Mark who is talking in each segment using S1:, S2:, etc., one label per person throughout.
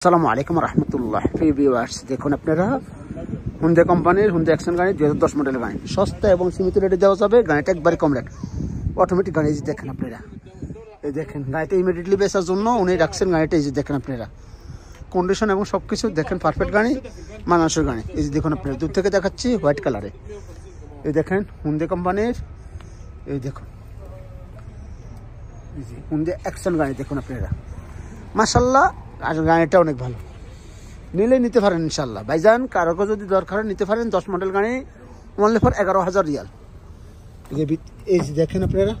S1: আসসালামু আলাইকুম রহমতুল্লাহ। প্রিয় ভিউয়ার্স, দেখুন আপনারা হুন্ডা কোম্পানির হুন্ডা অ্যাকশন গাড়ি 2010 মডেলের গাড়ি, সস্তা এবং সীমিত রেটে দেওয়া যাবে। গাড়িটা একবারে কম রেট, অটোমেটিক গাড়ি। এই যে দেখেন আপনারা, এই দেখেন গাড়িটা ইমিডিয়েটলি বেচার জন্য উনি রাখছেন গাড়িটা। এই যে দেখেন আপনারা কন্ডিশন এবং সব কিছু দেখেন, পারফেক্ট গাড়ি, মানানসই গাড়ি। এই যে দেখুন আপনারা, দূর থেকে দেখাচ্ছি হোয়াইট কালারে। এই দেখেন হুন্ডা কোম্পানির, এই দেখুন হুন্ডা অ্যাকশন গাড়ি দেখুন আপনারা, মাশাল্লাহ। আর গাড়িটা অনেক ভালো, নিলে নিতে পারেন ইনশাল্লাহ। ভাইজান কারো যদি দরকার নিতে পারেন। 10 মডেল গাড়ি, অনলি ফর 11,000 রিয়াল। এই যে দেখেন আপনারা,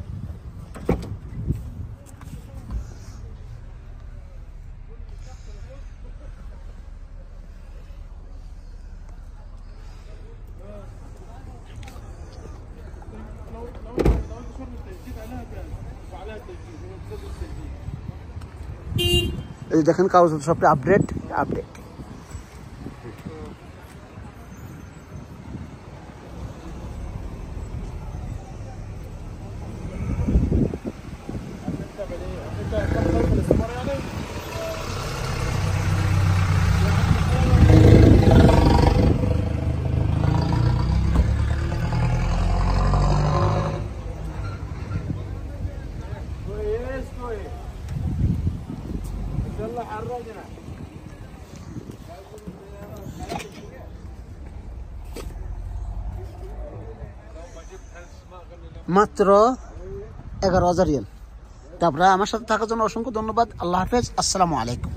S1: এই যে দেখেন কাগজ সবটা আপডেট। মাত্র 11,000 রিয়াল। তারপরে আমার সাথে থাকার জন্য অসংখ্য ধন্যবাদ। আল্লাহ হাফেজ, আসসালামু আলাইকুম।